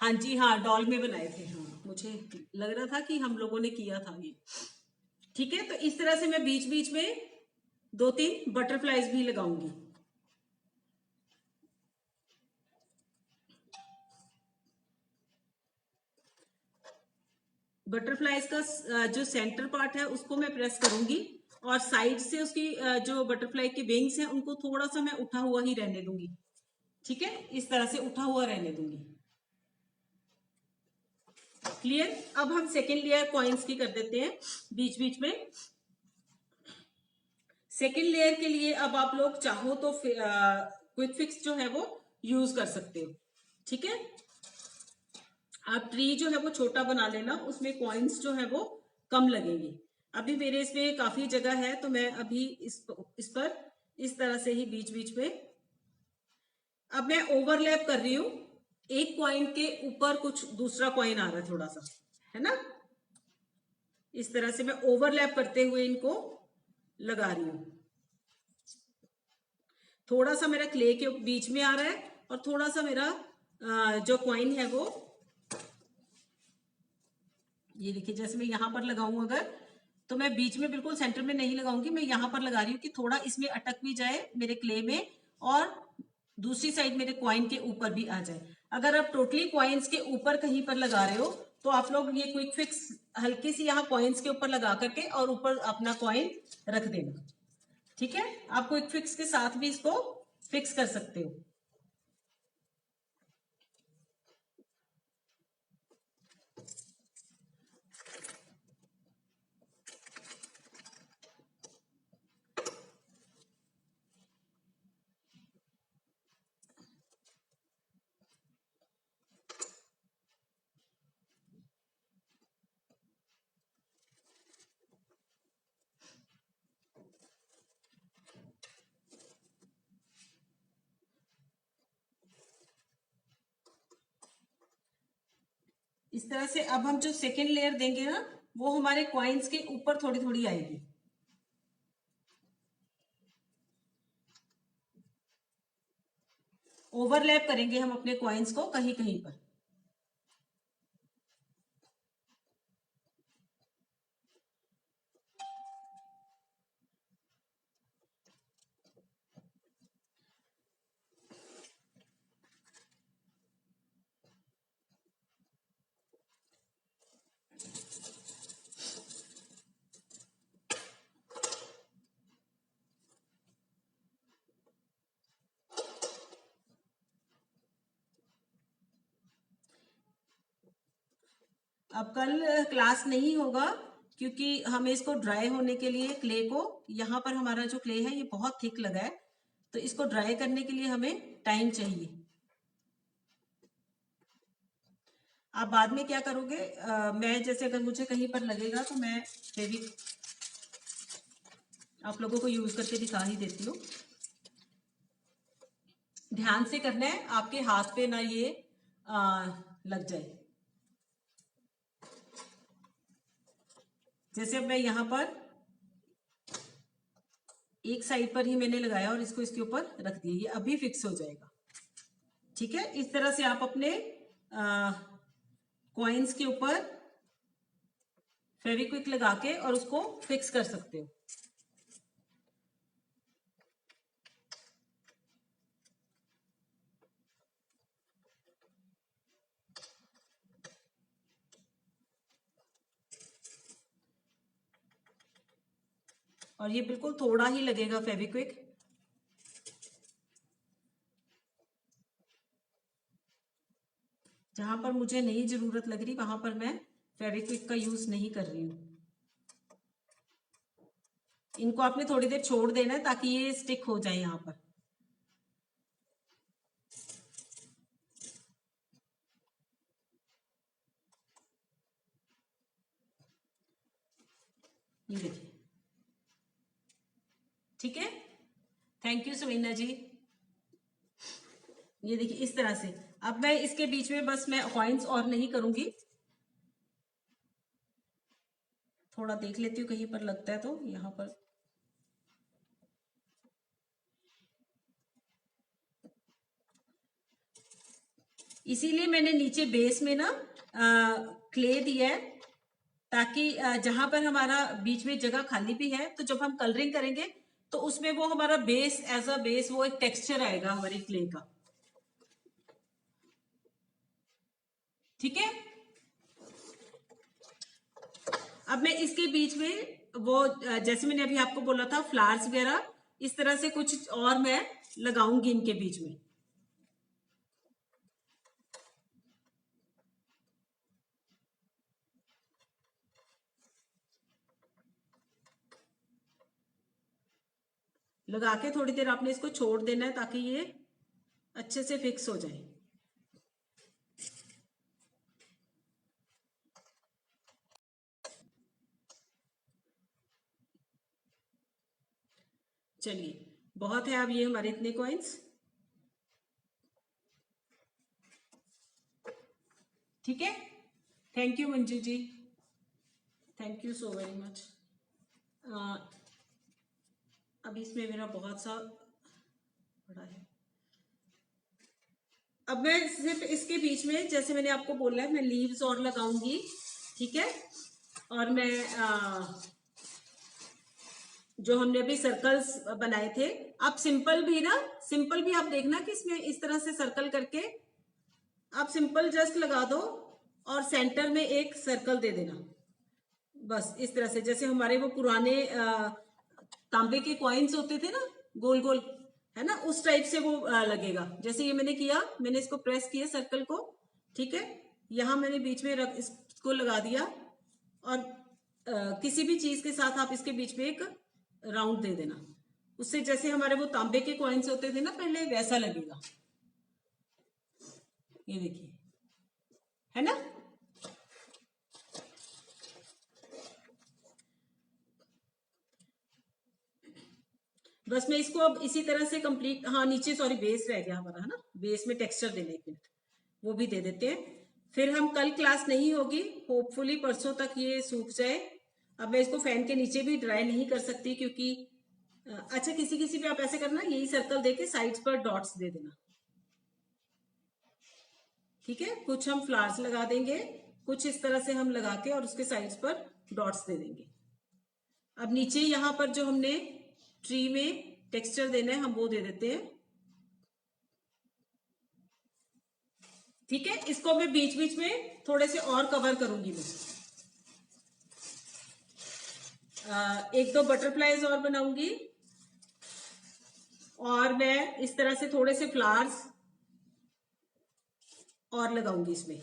हाँ जी, हाँ डॉल में बनाए थे, हाँ मुझे लग रहा था कि हम लोगों ने किया था ये, ठीक है। तो इस तरह से मैं बीच बीच में 2-3 बटरफ्लाईज भी लगाऊंगी। बटरफ्लाईज का जो सेंटर पार्ट है उसको मैं प्रेस करूंगी, और साइड से उसकी जो बटरफ्लाई के विंग्स हैं उनको थोड़ा सा मैं उठा हुआ ही रहने दूंगी, ठीक है। इस तरह से उठा हुआ रहने दूंगी, क्लियर। अब हम सेकेंड लेयर कॉइन्स की कर देते हैं बीच बीच में। सेकेंड लेयर के लिए अब आप लोग चाहो तो क्विक फिक्स जो है वो यूज कर सकते हो, ठीक है। आप ट्री जो है वो छोटा बना लेना, उसमें कॉइन्स जो है वो कम लगेंगे। अभी मेरे इसमें काफी जगह है, तो मैं अभी इस पर इस तरह से ही बीच बीच में अब मैं ओवरलैप कर रही हूं, एक कॉइन के ऊपर कुछ दूसरा कॉइन आ रहा है थोड़ा सा, है ना। इस तरह से मैं ओवरलैप करते हुए इनको लगा रही हूं। थोड़ा सा मेरा क्ले के बीच में आ रहा है, और थोड़ा सा मेरा जो कॉइन है वो, ये देखिए जैसे मैं यहां पर लगाऊं अगर, तो मैं बीच में बिल्कुल सेंटर में नहीं लगाऊंगी, मैं यहाँ पर लगा रही हूँ कि थोड़ा इसमें अटक भी जाए मेरे क्ले में और दूसरी साइड मेरे कॉइन के ऊपर भी आ जाए। अगर आप टोटली कॉइन्स के ऊपर कहीं पर लगा रहे हो तो आप लोग ये क्विक फिक्स हल्की सी यहाँ कॉइन्स के ऊपर लगा करके और ऊपर अपना कॉइन रख देना। ठीक है, आप क्विक फिक्स के साथ भी इसको फिक्स कर सकते हो। इस तरह से अब हम जो सेकेंड लेयर देंगे ना वो हमारे कॉइन्स के ऊपर थोड़ी थोड़ी आएगी। ओवरलैप करेंगे हम अपने कॉइन्स को कहीं कहीं पर। अब कल क्लास नहीं होगा क्योंकि हमें इसको ड्राई होने के लिए क्ले को, यहाँ पर हमारा जो क्ले है ये बहुत थिक लगा है तो इसको ड्राई करने के लिए हमें टाइम चाहिए। आप बाद में क्या करोगे, मैं जैसे अगर मुझे कहीं पर लगेगा तो मैं फेविक आप लोगों को यूज करके दिखा ही देती हूँ। ध्यान से करना है, आपके हाथ पे ना ये लग जाए। जैसे अब मैं यहाँ पर एक साइड पर ही मैंने लगाया और इसको इसके ऊपर रख दिया, ये अभी फिक्स हो जाएगा। ठीक है, इस तरह से आप अपने कॉइन्स के ऊपर फेविक्विक लगा के और उसको फिक्स कर सकते हो। और ये बिल्कुल थोड़ा ही लगेगा फेविक्विक। जहां पर मुझे नहीं जरूरत लग रही वहां पर मैं फेविक्विक का यूज नहीं कर रही हूँ। इनको आपने थोड़ी देर छोड़ देना है ताकि ये स्टिक हो जाए यहाँ पर। ये देखिए, ठीक है, थैंक यू समीना जी। ये देखिए इस तरह से। अब मैं इसके बीच में बस मैं कॉइन्स और नहीं करूंगी, थोड़ा देख लेती हूँ कहीं पर लगता है तो यहाँ पर। इसीलिए मैंने नीचे बेस में ना क्ले दिया है ताकि जहां पर हमारा बीच में जगह खाली भी है तो जब हम कलरिंग करेंगे तो उसमें वो हमारा बेस एज अ बेस वो एक टेक्सचर आएगा हमारे क्ले का। ठीक है, अब मैं इसके बीच में वो जैसे मैंने अभी आपको बोला था फ्लावर्स वगैरह इस तरह से कुछ और मैं लगाऊंगी इनके बीच में। लगा के थोड़ी देर आपने इसको छोड़ देना है ताकि ये अच्छे से फिक्स हो जाए। चलिए, बहुत है अब ये हमारे इतने कॉइन्स। ठीक है, thank you Manju ji, thank you so very much. अब इसमें मेरा बहुत सा बड़ा है। अब मैं सिर्फ इसके बीच में जैसे मैंने आपको बोला है मैं लीव्स और लगाऊंगी। ठीक है, और मैं जो हमने अभी सर्कल्स बनाए थे, आप सिंपल भी आप देखना कि इसमें इस तरह से सर्कल करके आप सिंपल जस्ट लगा दो और सेंटर में एक सर्कल दे देना, बस इस तरह से। जैसे हमारे वो पुराने तांबे के कॉइन्स होते थे ना, गोल गोल, है ना, उस टाइप से वो लगेगा। जैसे ये मैंने किया, मैंने इसको प्रेस किया सर्कल को, ठीक है, यहां मैंने बीच में इसको लगा दिया, और किसी भी चीज के साथ आप इसके बीच में एक राउंड दे देना, उससे जैसे हमारे वो तांबे के कॉइन्स होते थे ना पहले, वैसा लगेगा। ये देखिए, है ना। बस मैं इसको अब इसी तरह से कंप्लीट, हाँ नीचे सॉरी बेस रह गया हमारा, है ना, बेस में टेक्सचर देने, एक मिनट वो भी दे देते हैं। फिर हम कल क्लास नहीं होगी, होपफुली परसों तक ये सूख जाए। अब मैं इसको फैन के नीचे भी ड्राई नहीं कर सकती क्योंकि अच्छा, किसी किसी पे आप ऐसे करना, यही सर्कल देके साइड्स पर डॉट्स दे देना, ठीक है। कुछ हम फ्लावर्स लगा देंगे, कुछ इस तरह से हम लगा के और उसके साइड्स पर डॉट्स दे देंगे। अब नीचे यहां पर जो हमने ट्री में टेक्सचर देना है, हम वो दे देते हैं, ठीक है। इसको मैं बीच बीच में थोड़े से और कवर करूंगी मैं, एक दो बटरफ्लाईज और बनाऊंगी, और मैं इस तरह से थोड़े से फ्लावर्स और लगाऊंगी इसमें,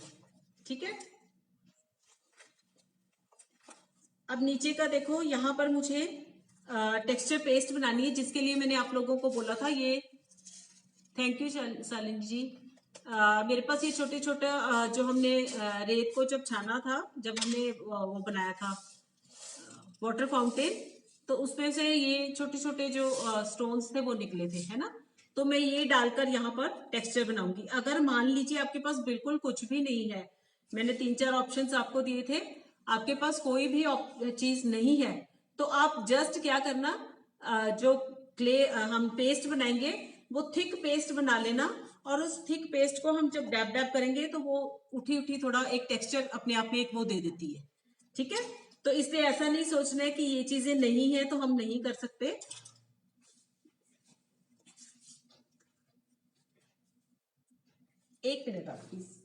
ठीक है। अब नीचे का देखो, यहां पर मुझे टेक्सचर पेस्ट बनानी है, जिसके लिए मैंने आप लोगों को बोला था ये, थैंक यू शालिनी जी। मेरे पास ये छोटे छोटे जो हमने रेत को जब छाना था, जब हमने वो बनाया था वाटर फाउंटेन, तो उसमें से ये छोटे छोटे जो स्टोन्स थे वो निकले थे, है ना। तो मैं ये डालकर यहाँ पर टेक्सचर बनाऊंगी। अगर मान लीजिए आपके पास बिल्कुल कुछ भी नहीं है, मैंने 3-4 ऑप्शंस आपको दिए थे, आपके पास कोई भी चीज नहीं है, तो आप जस्ट क्या करना, जो क्ले हम पेस्ट बनाएंगे वो थिक पेस्ट बना लेना, और उस थिक पेस्ट को हम जब डैब डैब करेंगे तो वो उठी उठी थोड़ा एक टेक्सचर अपने आप में एक वो दे देती है, ठीक है। तो इसलिए ऐसा नहीं सोचना है कि ये चीजें नहीं है तो हम नहीं कर सकते। एक मिनट आप प्लीज।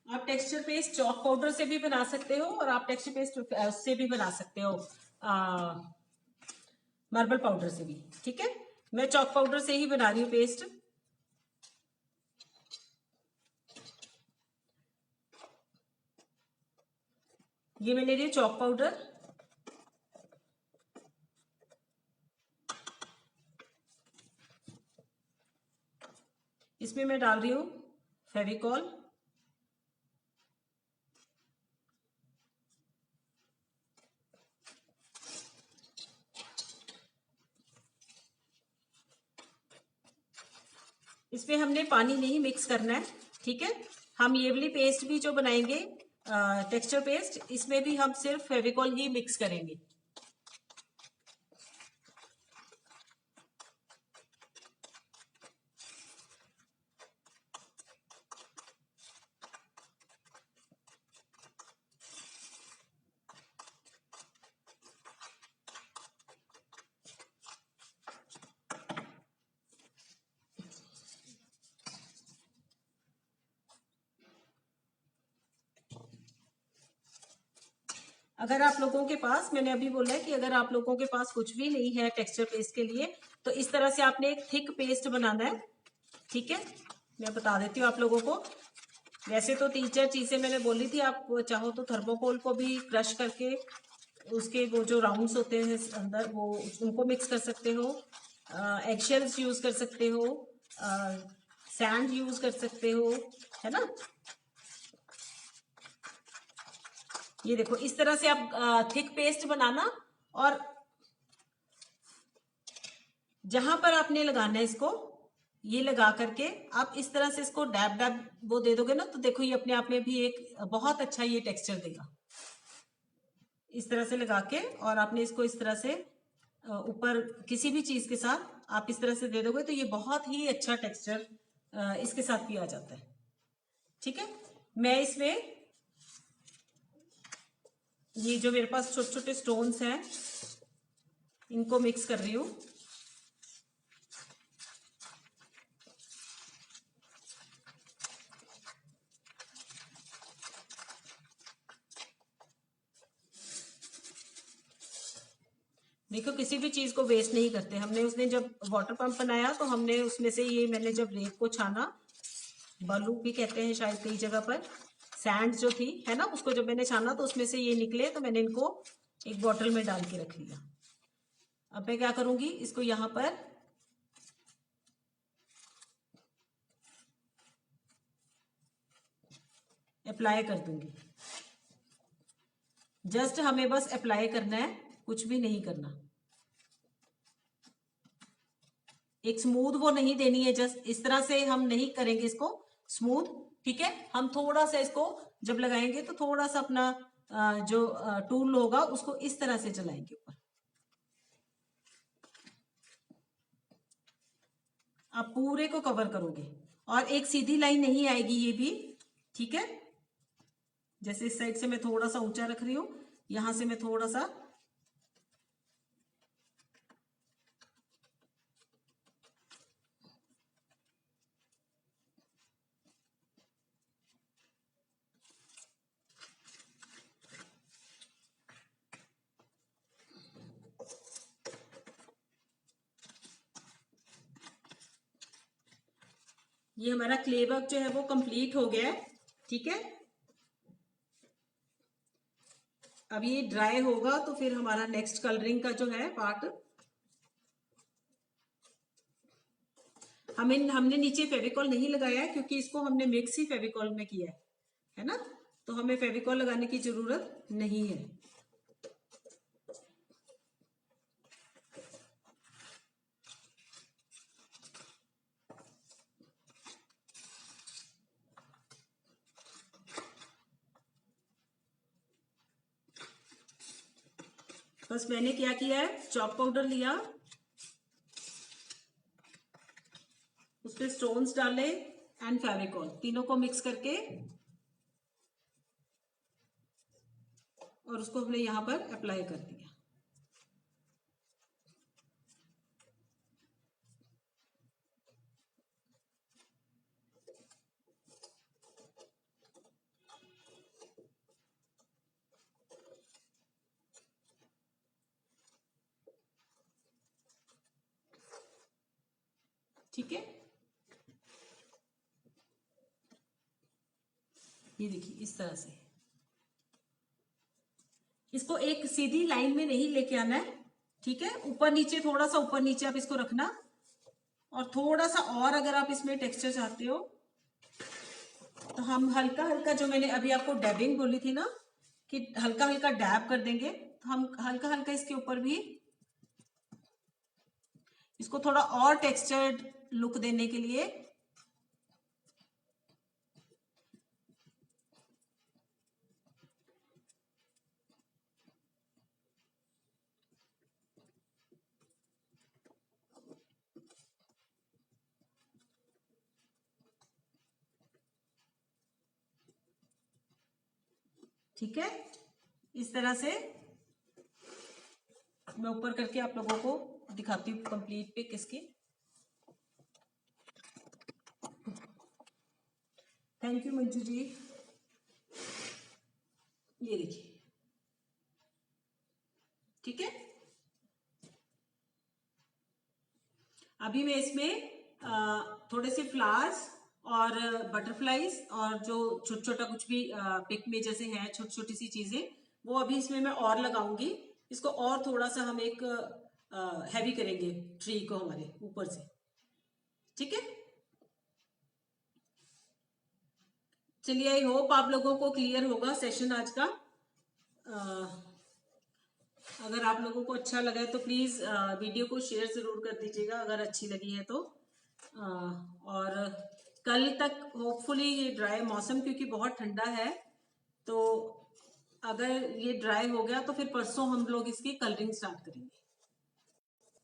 आप टेक्सचर पेस्ट चॉक पाउडर से भी बना सकते हो, और आप टेक्सचर पेस्ट उससे भी बना सकते हो, मार्बल पाउडर से भी, ठीक है। मैं चॉक पाउडर से ही बना रही हूँ पेस्ट। ये मैं ले रही हूँ चॉक पाउडर, इसमें मैं डाल रही हूँ फेविकॉल, इसमें हमने पानी नहीं मिक्स करना है, ठीक है। हम ये वाली पेस्ट भी जो बनाएंगे टेक्सचर पेस्ट, इसमें भी हम सिर्फ फेविकॉल ही मिक्स करेंगे। अगर आप लोगों के पास, मैंने अभी बोला है कि अगर आप लोगों के पास कुछ भी नहीं है टेक्सचर पेस्ट के लिए, तो इस तरह से आपने एक थिक पेस्ट बनाना है, ठीक है। मैं बता देती हूँ आप लोगों को। वैसे तो 3-4 चीजें मैंने बोली थी, आप चाहो तो थर्मोकोल को भी क्रश करके उसके वो जो राउंड्स होते हैं अंदर, वो उनको मिक्स कर सकते हो, एगशेल्स यूज कर सकते हो, सैंड यूज कर सकते हो, है ना। ये देखो, इस तरह से आप थिक पेस्ट बनाना, और जहां पर आपने लगाना है इसको, ये लगा करके आप इस तरह से इसको डैब डैब वो दे दोगे ना, तो देखो ये अपने आप में भी एक बहुत अच्छा ये टेक्सचर देगा। इस तरह से लगा के और आपने इसको इस तरह से ऊपर किसी भी चीज के साथ आप इस तरह से दे दोगे तो ये बहुत ही अच्छा टेक्सचर इसके साथ भी आ जाता है। ठीक है, मैं इसमें ये जो मेरे पास छोटे छोटे स्टोन्स हैं इनको मिक्स कर रही हूँ। देखो किसी भी चीज को वेस्ट नहीं करते। हमने उसने जब वाटर पंप बनाया तो हमने उसमें से ये मैंने जब रेत को छाना, बालू भी कहते हैं शायद कई जगह पर, सैंड जो थी है ना, उसको जब मैंने छाना तो उसमें से ये निकले तो मैंने इनको एक बॉटल में डाल के रख लिया। अब मैं क्या करूंगी, इसको यहां पर अप्लाई कर दूंगी। जस्ट हमें बस अप्लाई करना है, कुछ भी नहीं करना। एक स्मूथ वो नहीं देनी है, जस्ट इस तरह से हम नहीं करेंगे इसको स्मूथ। ठीक है, हम थोड़ा सा इसको जब लगाएंगे तो थोड़ा सा अपना जो टूल होगा उसको इस तरह से चलाएंगे ऊपर। आप पूरे को कवर करोगे और एक सीधी लाइन नहीं आएगी ये भी। ठीक है, जैसे इस साइड से मैं थोड़ा सा ऊंचा रख रही हूं, यहां से मैं थोड़ा सा ये हमारा क्ले वर्क जो है वो कंप्लीट हो गया है। ठीक है, अब ये ड्राई होगा तो फिर हमारा नेक्स्ट कलरिंग का जो है पार्ट, हमने नीचे फेविकॉल नहीं लगाया है क्योंकि इसको हमने मिक्स ही फेविकॉल में किया है ना, तो हमें फेविकॉल लगाने की जरूरत नहीं है। बस मैंने क्या किया है, चॉक पाउडर लिया, उस पर स्टोन्स डाले एंड फेविकॉल, तीनों को मिक्स करके और उसको हमने यहां पर अप्लाई कर दिया। ठीक है, ये देखिए इस तरह से इसको एक सीधी लाइन में नहीं लेके आना है। ठीक है, ऊपर नीचे थोड़ा सा ऊपर नीचे आप इसको रखना, और थोड़ा सा और अगर आप इसमें टेक्सचर चाहते हो तो हम हल्का हल्का, जो मैंने अभी आपको डैबिंग बोली थी ना कि हल्का हल्का डैब कर देंगे, तो हम हल्का हल्का इसके ऊपर भी इसको थोड़ा और टेक्सचर्ड लुक देने के लिए ठीक है, इस तरह से मैं ऊपर करके आप लोगों को दिखाती हूँ कंप्लीट पिक इसकी। थैंक यू मंजू जी। ये देखिए, ठीक है, अभी मैं इसमें थोड़े से फ्लावर्स और बटरफ्लाईज और जो छोटा छोटा कुछ भी पिक में जैसे है छोटी छोटी सी चीजें, वो अभी इसमें मैं और लगाऊंगी। इसको और थोड़ा सा हम एक हैवी करेंगे ट्री को हमारे ऊपर से। ठीक है, चलिए, आई होप आप लोगों को क्लियर होगा सेशन आज का। अगर आप लोगों को अच्छा लगा है तो प्लीज वीडियो को शेयर जरूर कर दीजिएगा, अगर अच्छी लगी है तो। और कल तक होपफुली ये ड्राई, मौसम क्योंकि बहुत ठंडा है, तो अगर ये ड्राई हो गया तो फिर परसों हम लोग इसकी कलरिंग स्टार्ट करेंगे।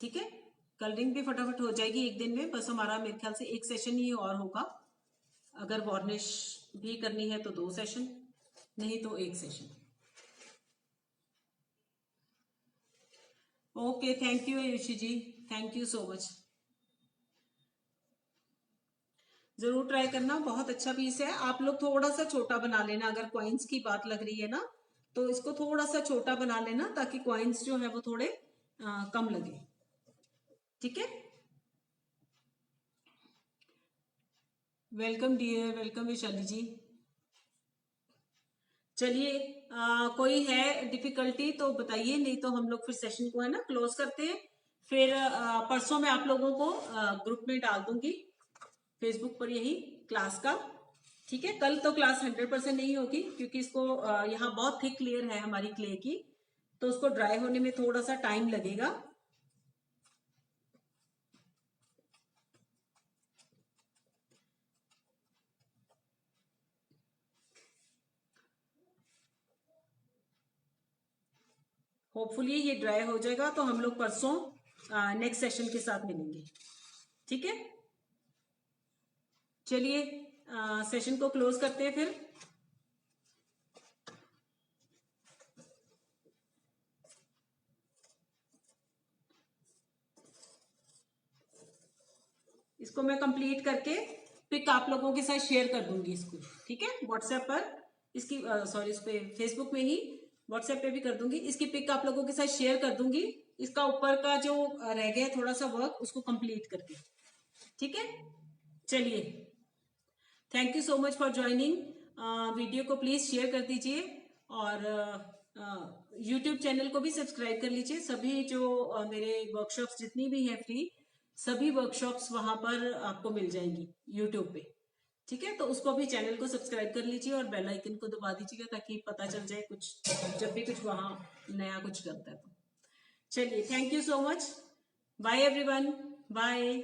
ठीक है, कलरिंग भी फटाफट हो जाएगी एक दिन में, बस हमारा मेरे ख्याल से एक सेशन ही और होगा। अगर वार्निश भी करनी है तो 2 सेशन, नहीं तो 1 session. Okay, thank you Ayushi ji, thank you so much. जरूर ट्राई करना, बहुत अच्छा पीस है। आप लोग थोड़ा सा छोटा बना लेना, अगर कॉइन्स की बात लग रही है ना तो इसको थोड़ा सा छोटा बना लेना, ताकि कॉइन्स जो है वो थोड़े कम लगे। ठीक है, वेलकम डियर, वेलकम वैशाली जी। चलिए, कोई है डिफिकल्टी तो बताइए, नहीं तो हम लोग फिर सेशन को है ना क्लोज करते हैं। फिर परसों मैं आप लोगों को ग्रुप में डाल दूंगी फेसबुक पर यही क्लास का। ठीक है, कल तो क्लास 100% नहीं होगी, क्योंकि इसको यहाँ बहुत थिक लेयर है हमारी क्ले की, तो उसको ड्राई होने में थोड़ा सा टाइम लगेगा। होपफुली ये ड्राई हो जाएगा तो हम लोग परसों नेक्स्ट सेशन के साथ मिलेंगे। ठीक है, चलिए सेशन को क्लोज करते हैं फिर। इसको मैं कंप्लीट करके पिक आप लोगों के साथ शेयर कर दूंगी इसको। ठीक है, व्हाट्सएप पर इसकी, सॉरी, इस पे फेसबुक में ही, व्हाट्सएप पे भी कर दूंगी। इसकी पिक आप लोगों के साथ शेयर कर दूंगी, इसका ऊपर का जो रह गया थोड़ा सा वर्क, उसको कंप्लीट करके। ठीक है, चलिए, thank you so much for joining. Video को प्लीज शेयर कर दीजिए, और यूट्यूब चैनल को भी सब्सक्राइब कर लीजिए। सभी जो मेरे वर्कशॉप्स जितनी भी है फ्री, सभी वर्कशॉप्स वहां पर आपको मिल जाएंगी यूट्यूब पे। ठीक है, तो उसको भी चैनल को सब्सक्राइब कर लीजिए और बेल आइकन को दबा दीजिएगा, ताकि पता चल जाए कुछ, जब भी कुछ वहां नया कुछ करता है तो। चलिए, thank you so much, bye everyone, bye.